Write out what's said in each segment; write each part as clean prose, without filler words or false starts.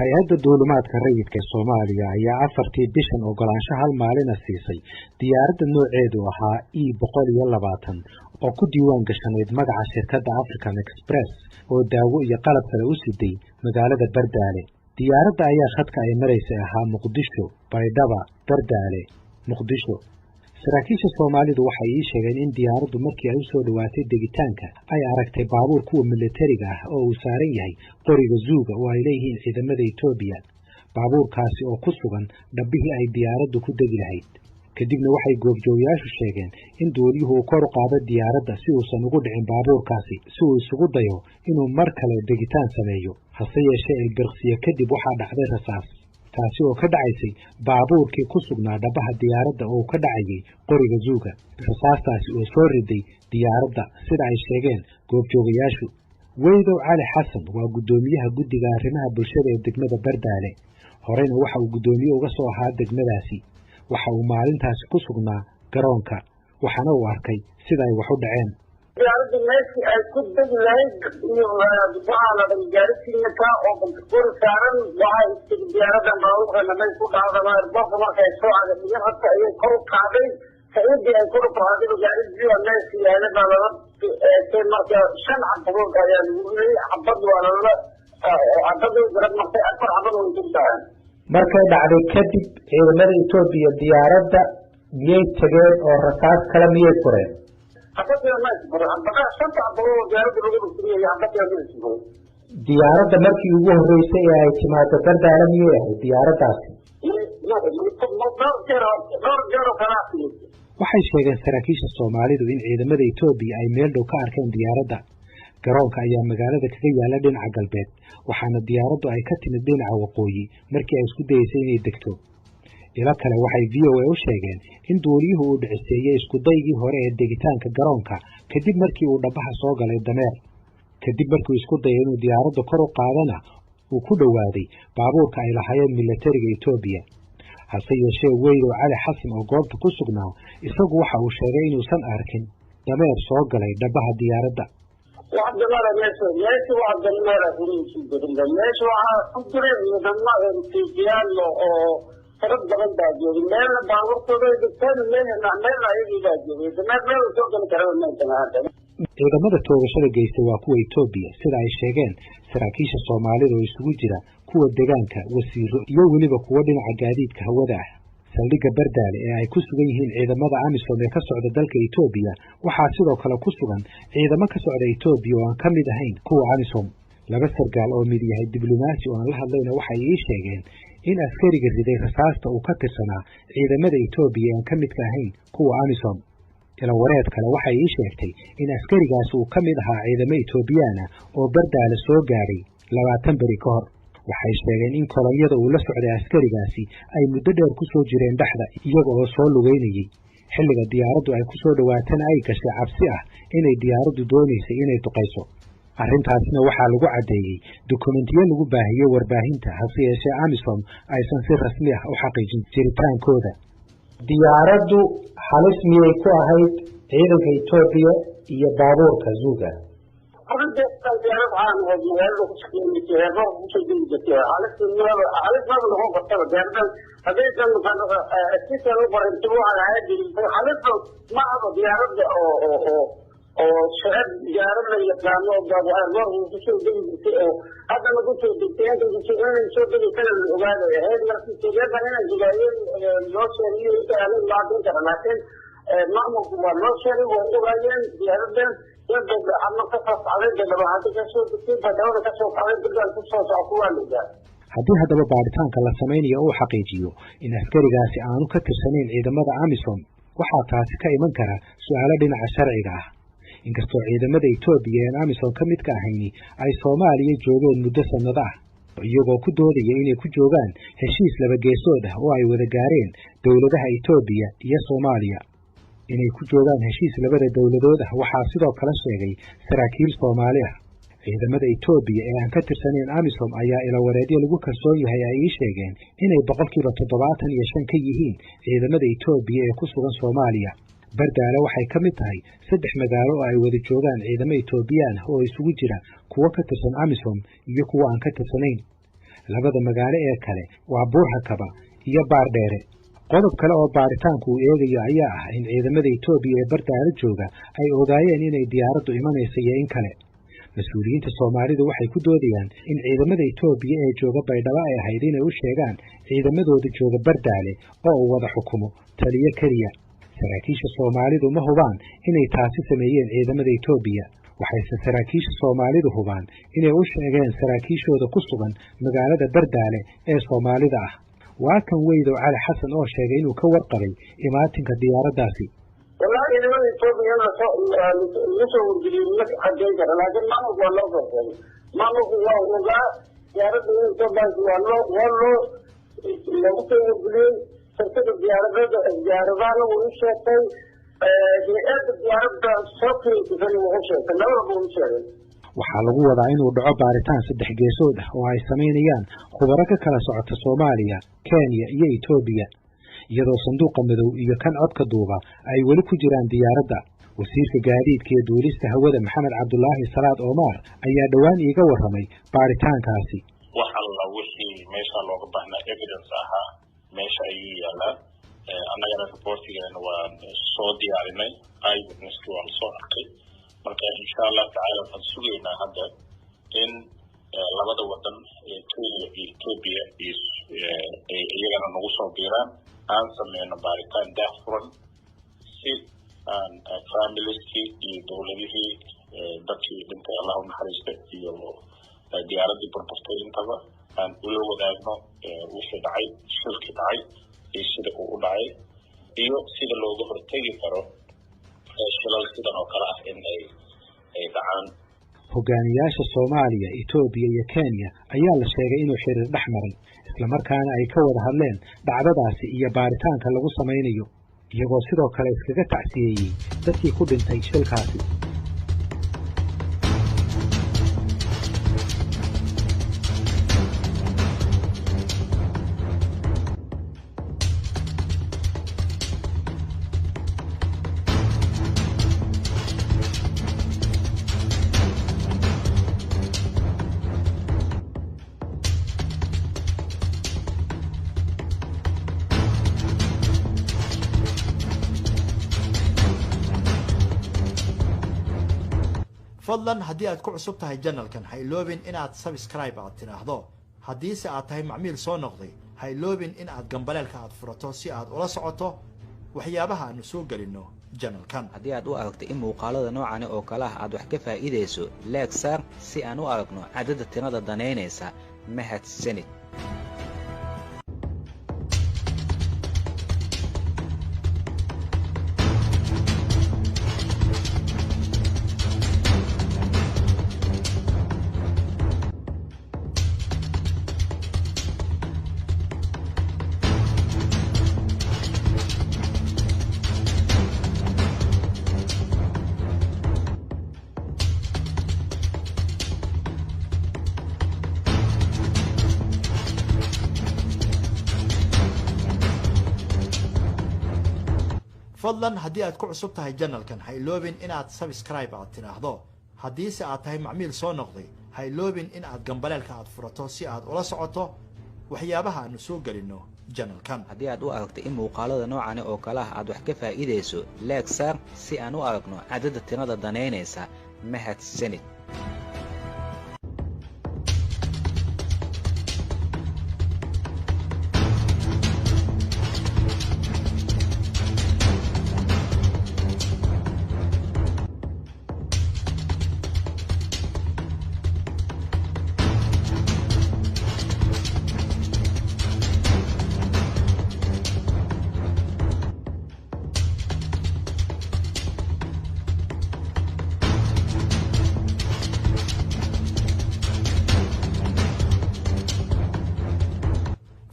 hay-adda duulimaadka rayidka ee Soomaaliya ayaa afartii bishan ogolaansho hal maalin siisay diyaaradda nooceedu ahaa E120 oo ku diiwaan gashanayd magaca shirkadda African Express oo daawo iyo qalab kale u siday magaalada Bardaale. Diyaaradda ayaa khadka ay maraysay ahaa Muqdisho, Baydhaba, Bardaale, Muqdisho. Saraakiisha Soomaalidu waxay ii sheegeen in diyaaraddu markii ay u soo dhawaatay degitaanka ay aragtay baabuur kuwa militariga ah oo uu saaran yahay qoriga Zuuga oo ay leeyihiin ciidamada Itoobiya. Baabuurkaasi oo ku sugan dhabbihii ay diyaaraddu ku degi lahayd. Kadibna waxay goobjoogayaashu sheegeen in duuliyuhu uu kor u qaado diyaaradda si uusan ugu dhicin baabuurkaasi si uu isugu dayo inuu mar kale degitaan sameeyo. Hase yeeshee ilbiriqsiyo kadib waxaa dhacday rasaas, taasi oo ka dhacaysay baabuurkii ku sugnaa dhabaha diyaaradda oo ka dhacayay qoriga Zuuga. Rasaastaasi oo soo riday diyaaradda sida ay sheegeen goobjoogayaashu. Weydow Cali Xasan waa guddoomiyaha guddiga arrimaha bulshada ee degmada Bardaale. Horeyna waxa uu guddoomiye uga soo ahaa degmadaasi. Waxa uu maalintaasi ku sugnaa garoonka waxaana uu arkay sida ay wax u dhaceen. diyaaradda meeshii ay ku degi lahayd waxaa la dhigay gaarisiinka oo qori saaran waxaa istigi diyaaraddan baabuurkana may ku dhacdaba airboortka markay soo cagadhigan horta ayay kor u kacday saciiddii ay kor u kacday gaarisiiba meeshii yaala baa lala eegtay marka 5 xabadood ayaa lagu riyay xabad waa lala xabadii garab martay 4 xabad way jirtaan. Markay dhacday kadib ciidamada Itoobiya diyaaradda miyay tageen oo rasaas kale miyay fureen? diyaaradda markii ugu horeysay ee ay timaado Bardaale miyay ahayd diyaaraddaasi? Waxay sheegeen saraakiisha Soomaalidu in ciidamada Itoobiya ay meel dhow ka arkeen diyaaradda. Garoonka ayaa magaalada kaga yaala dhinaca galbeed, waxaana diyaaraddu ay ka timid dhinaca waqooyi markii ay isku dayeysay inay degto. ila kale waxay VOA u sheegeen in duuliyuhu uu dhiciseeyay isku daygii hore ee degitaanka garoonka kadib markii uu dhabaha soo galay dameer. Kadib markii isku dayay inuu diyaaradda kor u qaadana uu ku dhawaaday baabuurka ay lahaayeen militariga Itoobiya. Hase yeeshee Weydow Cali Xasan oo goobta ku sugnaa isagu waxa uu sheegay inuusan arkin dameer soo galay dhabaha diyaaradda. فرد بغد باجي مال باور كوده دكتور مال مال ayay baajiyay dameer meel soo gal karo meeshan. ciidamada toogashada geystay waa kuwa Itoobiya sida ay sheegeen saraakiisha Soomaalidu oo isugu jira kuwa deegaanka, wasiiro iyo waliba kuwa dhinaca gaadiidka hawada ah. Saldhigga Bardaale ee ay ku sugan yihiin ciidamada AMISOM ee ka socda dalka Itoobiya waxaa sidoo kale ku sugan ciidamo ka socda Itoobiya oo aan ka mid ahayn kuwa AMISOM. Laba sargaal oo mid yahay diblomaasi oo aan la hadlayna waxay ii sheegeen in askariga riday rasaasta uu ka tirsanaa ciidamada Itoobiya aan ka midka ahayn kuwa AMISOM. ila wareed kale waxay ii sheegtay in askarigaas uu ka mid ahaa ciidamo Itoobiyaan oo Bardaale soo gaaray 20 bari ka hor. Waxay sheegeen in kolonyada uu la socday askarigaasi ay muddo dheer ku soo jireen dhaxda iyaga oo soo lugeynayay. Xilliga diyaaraddu ay ku soo dhawaatana ay gashay cabsi ah inay diyaaraddu doonaysay inay duqayso. arrintaasna waxaa lagu cadeeyay dokumentiyo lagu baahiyay warbaahinta hase yeeshee AMISOM aysan si rasmi ah u xaqiijin jiritaankooda. diyaaraddu halis miyay ku ahayd ciidanka Itoobiya iyo baabuurka Zuuga? arrinta diyaaradda aan magaalada ku shaqeynayay heerro ku shaqeynayay halis ma lagu qabtay diyaaradda haddaysan asisa loo qoray intuu waxa ay jirtay halis ma aha diyaaradda oo shaqad diyaaradda yaqaano baabuur ku soo degtay oo hadda ma ku soo degtay inay soo degtay la ogaado heer markii diyaaradda inay jigaayeen loo sheegay inay laakiin laakiin maamulku waa loo sheegay oo ogaayeen diyaaradda inta ama ka socday dadaba hadda ka soo degtay dadaba ka soo qaaday dadka ku soo socday. haddii haddaba baaritaanka la samaynayo uu xaqiijiyo in askarigaasi aanu ka tirsanayn ciidamada AMISOM waxaa taasi ka iman kara su'aalo dhinaca sharciga ah. inkastoo ciidamada Itoobiya ee AMISOM ka mid ka ahayni ay Soomaaliya joogeen muddo sanado ah iyagoo ku doodaya inay ku joogaan heshiis laba geesood ah oo ay wada gaareen dawladaha Itoobiya iyo Soomaaliya. inay ku joogaan heshiis labada dawladood ah waxaa sidoo kale sheegay saraakiil Soomaali ah. ciidamada Itoobiya ee aan ka tirsanayn AMISOM ayaa ila wareedyo lagu kalsoon yahay ay ii sheegeen inay 75% ka yihiin ciidamada Itoobiya ee ku sugan Soomaaliya. Bardaale waxay ka mid tahay 3 magaalo oo ay wada joogaan ciidamo Itoobiyaan oo isugu jira kuwa ka tirsan AMISOM iyo kuwa aan ka tirsanayn. labada magaalo ee kale waa Buur-Hakaba iyo Baardheere. qodob kale oo baaritaanku uu eegayo ayaa ah in ciidamada Itoobiya ee Bardaale jooga ay ogaayeen inay diyaaraddu imanayso iyo in kale. mas-uuliyiinta Soomaalidu waxay ku doodayaan in ciidamada Itoobiya ee jooga Baydhabo ay ahayd inay u sheegaan ciidamadooda jooga Bardaale oo uu wada xukumo taliye keliya. saraakiisha Soomaalidu ma hubaan inay taasi sameeyeen ciidamada Itoobiya, waxayse saraakiisha Soomaalidu hubaan inay u sheegeen saraakiishooda ku sugan magaalada Bardaale ee Soomaalida ah. waa kan Weydow Cali Xasan oo sheegay inuu ka warqabay imaatinka diyaaraddaasi. wallahi ciidamada Itoobiya lasoo wargeliyey ma xageyn kara, laakiin maamulku waa loo soo maamulku waa ogaa diyaaradda inay soo baahayso waa loo lagu soo wargeliyey. shirkada diyaaradaana wuu u sheegtay, hay-adda diyaaradda soo kiraysan wuu u sheegtay, labadaba wuu u sheegay. waxaa lagu wadaa inuu dhaco baaritaan 3 geesood ah oo ay samaynayaan khubaro ka kala socota Soomaaliya, Kenya iyo Itoobiya, iyadoo sanduuqa madow iyo kan codka duuba ay weli ku jiraan diyaaradda. wasiirka gaadiidka iyo duulista hawada Maxamed Cabdullaahi Salaad Omar ayaa dhawaan iiga warramay baaritaankaasi. waxa la wixii meesha looga baahnaa evidence ahaa meesha ayuu yaalaa. annagana reportigeena waan soo diyaarinay, eyewitnesskii waan soo arkay. marka insha Allah tacaala waxaan sugaynaa hadda in labada wadan ee Kenya iyo Itoobiya iyagana nagu soo biiraan aan sameyno baaritaan daahfuran si aan familieskii iyo dowladihii dadkii dhintay Allah u naxariista iyo diyaaradii burburtay intaba aan ula wadaagno wixii dhacay, shilkii dhacay iyo sida uu u dhacay iyo sida looga hortegi karo shilal sidan oo kale ah in ay dhacaan. hogaamiyaasha Soomaaliya, Itoobiya iyo Kenya ayaa la sheegay inuu xiriir dhex maray, isla markaana ay ka wada hadleen dhacdadaasi iyo baaritaanka lagu samaynayo, iyagoo sidoo kale iskaga tacsiyeeyey dadkii ku dhintay shilkaasi. fadlan haddii aad ku cusub tahay channelkan ha iloobin inaad subscribe aad tiraahdo. haddii se aad tahay macmiil soo noqday ha iloobin in aad gambaleelka aad furato si aad ula socoto waxyaabaha aanu soo gelino channelkan. haddii aad u aragto in muuqaalada noocan oo kale ah aad wax ka faa'iideyso like saar si aan u aragno cadadda tirada danaynaysa. mahadsanid. fadlan haddii aad ku cusub tahay channelkan ha iloobin inaad subscribe aad tiraahdo. haddii se aad tahay macmiil soo noqday ha iloobin in aad gambaleelka aad furato si aad ula socoto waxyaabaha aanu soo gelino channelkan. haddii aad u aragto in muuqaalada noocan oo kale ah aad wax ka faa'iideyso like saar si aan u aragno cadadda tirada danaynaysa. mahadsanid.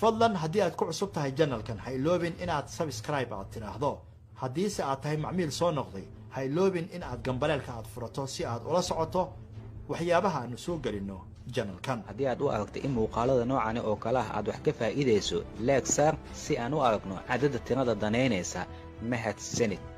fadlan haddii aad ku cusub tahay channelkan ha iloobin inaad subscribe aad tiraahdo. haddii se aad tahay macmiil soo noqday ha iloobin in aad gambaleelka aad furato si aad ula socoto waxyaabaha aanu soo gelino channelkan. haddii aad u aragto in muuqaalada noocan oo kale ah aad wax ka faa'iideyso like saar si aan u aragno cadadda tirada danaynaysa. mahadsanid.